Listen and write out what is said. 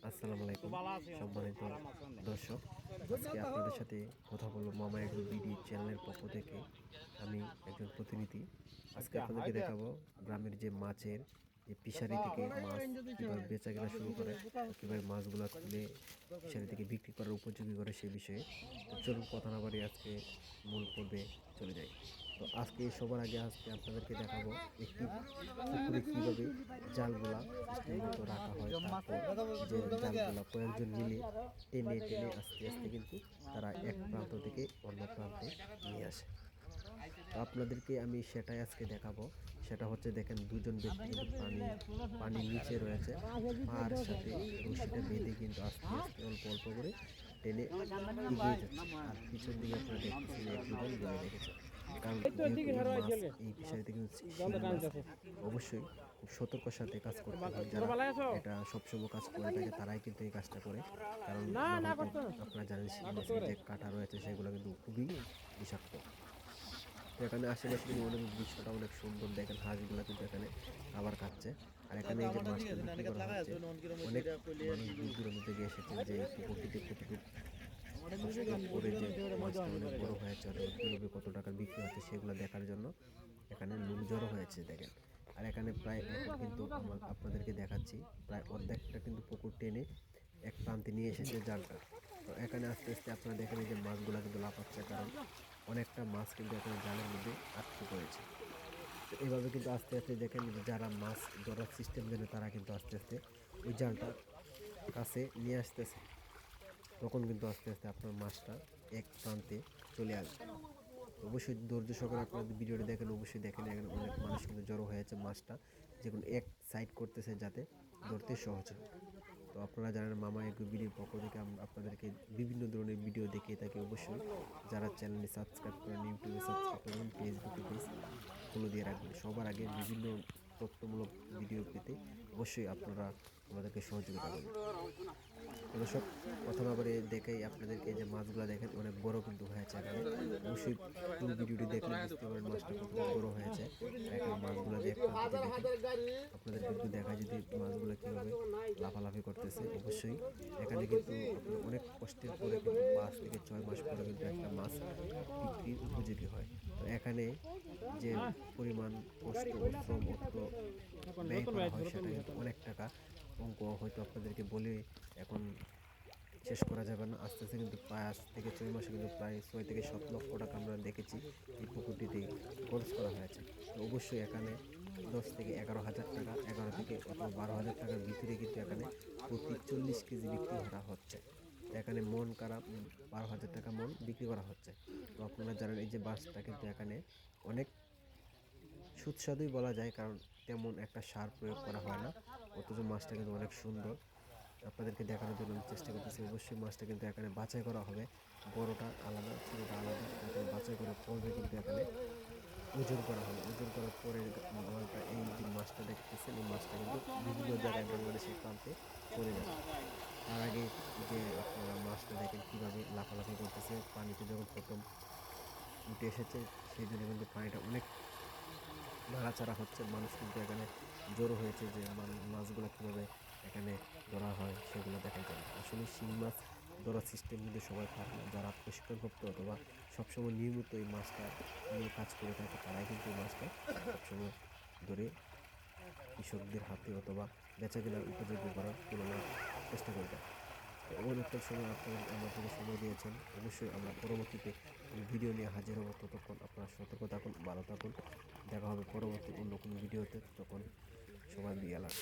আসসালামু আলাইকুম সম্মানিত দর্শক, আজকে আপনাদের সাথে কথা বলবো মামা এগ্রো বিডি চ্যানেলের পক্ষ থেকে। আমি একজন প্রতিনিধি। আজকে আপনাদেরকে দেখাবো গ্রামের যে মাছের যে ফিশারি থেকে মাছ কীভাবে বেচা কেনা শুরু করে, কীভাবে মাছগুলো তুলে ফিশারি থেকে বিক্রি করার উপযোগী করে সে বিষয়ে। তো চলুন কথা না বাড়িয়ে আজকে মূল পর্বে চলে যাই। তো আজকে সবার আগে আজকে আপনাদেরকে দেখাবো একটি পুকুরে কীভাবে জালগুলা সিস্টেম মতো রাখা হয়, তারপর যে জালগুলা কয়েকজন মিলে টেনে টেনে আস্তে আস্তে কিন্তু তারা এক প্রান্ত থেকে অন্য প্রান্তে নিয়ে আসে। তো আপনাদেরকে আমি সেটাই আজকে দেখাবো। সেটা হচ্ছে দেখেন, দুজন ব্যক্তি কিন্তু পানির নিচে রয়েছে, আর সাথে রশিটা বেঁধে কিন্তু আস্তে আস্তে অল্প অল্প করে টেনে এগিয়ে যাচ্ছে। আর পিছন দিকে আপনারা দেখতেছেন এক দুজন জমে রেখেছে, কারণ যেহেতু এই মাছ এই ফিশারিতে কিন্তু শিং মাছ, অবশ্যই খুব সতর্কর সাথে কাজ করতে হয়। যারা এটা সবসময় কাজ করে থাকে তারাই কিন্তু এই কাজটা করে, কারণ না হয়তো আপনারা জানেন শিং মাছের যে কাঁটা রয়েছে সেগুলো কিন্তু খুবই বিষাক্ত। তো এখানে আশেপাশে কিন্তু অনেক দৃশ্যটা অনেক সুন্দর, দেখেন হাঁসগুলো কিন্তু এখানে খাবার খাচ্ছে। আর এখানে এই যে মাছটা বিক্রি করা হচ্ছে, অনেক মানুষ দূর দূরান্ত থেকে এসেছেন যে এই পুকুরটিতে কতটুকু কষ্ট করে যে মাছটা অনেক বড় হয়েছে অথবা কিভাবে কত টাকার বিক্রি হচ্ছে সেগুলো দেখার জন্য এখানে লোক জড়ো হয়েছে দেখেন। আর এখানে প্রায় এখন কিন্তু আপনাদেরকে দেখাচ্ছি, প্রায় অর্ধেকটা কিন্তু পুকুর টেনে এক প্রান্তে নিয়ে এসেছে জালটা। তো এখানে আস্তে আস্তে আপনারা দেখেন এই যে মাছগুলো কিন্তু লাফাচ্ছে, কারণ অনেকটা মাছ কিন্তু এখানে জালের মধ্যে আটকে পড়েছে। তো এভাবে কিন্তু আস্তে আস্তে দেখেন যে যারা মাছ ধরার সিস্টেম জানে তারা কিন্তু আস্তে আস্তে ওই জালটা কাছে নিয়ে আসতেছে, তখন কিন্তু আস্তে আস্তে আপনার মাছটা এক প্রান্তে চলে আসবে। তো অবশ্যই ধৈর্য সহকারে আপনারা ভিডিওটা দেখেন, অবশ্যই দেখেন এখানে অনেক মানুষ কিন্তু জড়ো হয়েছে মাছটা যে কোনো এক সাইড করতেছে যাতে ধরতে সহজ হয়। তো আপনারা জানেন মামা এগ্রো বিডির পক্ষ থেকে আমরা আপনাদেরকে বিভিন্ন ধরনের ভিডিও দেখিয়ে থাকি। অবশ্যই যারা চ্যানেলে সাবস্ক্রাইব করেন, ইউটিউবে সাবস্ক্রাইব করবেন, ফেসবুকে পেজ ফলো দিয়ে রাখবেন। সবার আগে বিভিন্ন তথ্যমূলক ভিডিও পেতে অবশ্যই আপনারা আমাদেরকে সহযোগিতা করবেন। তো দর্শক, কথা না বলে দেখাই আপনাদেরকে যে মাছগুলো দেখেন অনেক বড় কিন্তু হয়েছে এখানে। অবশ্যই ফুল ভিডিওটি দেখলে বুঝতে পারেন মাছটা কতটা বড় হয়েছে। আর এখানে মাছগুলো যে এক প্রান্তে দেখেন, আপনাদেরকে একটু দেখায় যদি মাছগুলো কীভাবে লাফালাফি করতেছে। অবশ্যই এখানে কিন্তু আপনার অনেক কষ্টের পরে কিন্তু 5 থেকে 6 মাস পরে কিন্তু একটা মাছ বিক্রির উপযোগী হয়। তো এখানে যে পরিমাণ কষ্ট ও শ্রম অর্থ ব্যয় করা হয় সেটা কিন্তু অনেক টাকা অঙ্ক, হয়তো আপনাদেরকে বলে এখন শেষ করা যাবে না। আস্তে আস্তে কিন্তু 5 থেকে 6 মাসে কিন্তু প্রায় 6 থেকে 7 লক্ষ টাকা আমরা দেখেছি এই পুকুরটিতে খরচ করা হয়েছে। তো অবশ্যই এখানে 10 থেকে 11 হাজার টাকা, 11 থেকে অথবা 12 হাজার টাকার ভিতরে কিন্তু এখানে প্রতি 40 কেজি বিক্রি করা হচ্ছে। তো এখানে মন কারা 12 হাজার টাকা মন বিক্রি করা হচ্ছে। তো আপনারা জানেন এই যে মাছটা কিন্তু এখানে অনেক সুস্বাদুই বলা যায়, কারণ তেমন একটা সার প্রয়োগ করা হয় না, অথচ মাছটা কিন্তু অনেক সুন্দর। আপনাদেরকে দেখানোর জন্য আমি চেষ্টা করতেছি। অবশ্যই মাছটা কিন্তু এখানে বাছাই করা হবে, বড়টা আলাদা ছোটোটা আলাদা, তারপর বাছাই করার পর্বে কিন্তু এখানে ওজন করা হবে। ওজন করার পরে মালটা, এই যে মাছটা দেখতেছেন এই মাছটা কিন্তু বিভিন্ন জায়গায় বাংলাদেশের প্রান্তে চলে যাবে। তার আগে যে আপনারা মাছটা দেখেন কিভাবে লাফালাফি করতেছে পানিতে, যখন প্রথম উঠে এসেছে সেই জন্য কিন্তু পানিটা অনেক নাড়াচাড়া হচ্ছে। মানুষ কিন্তু এখানে জড়ো হয়েছে যে মাছগুলো কীভাবে এখানে ধরা হয় সেগুলো দেখার জন্য। আসলে শিং মাছ ধরার সিস্টেম কিন্তু সবাই পারে না। যারা প্রশিক্ষণপ্রাপ্ত অথবা সবসময় নিয়মিত এই মাছটা নিয়ে কাজ করে থাকে তারাই কিন্তু এই মাছটা সবসময় ধরে কৃষকদের হাতে অথবা বেচা কেনার উপযোগী করার তুলনার চেষ্টা করে থাকে। তো অনেকটা সময় আপনারা আমাদেরকে সময় দিয়েছেন। অবশ্যই আমরা পরবর্তীতে কোনো ভিডিও নিয়ে হাজির হব। ততক্ষণ আপনারা সতর্ক থাকুন, ভালো থাকুন। দেখা হবে পরবর্তী অন্য কোনো ভিডিওতে। তখন সবাই বি অ্যালার্ট।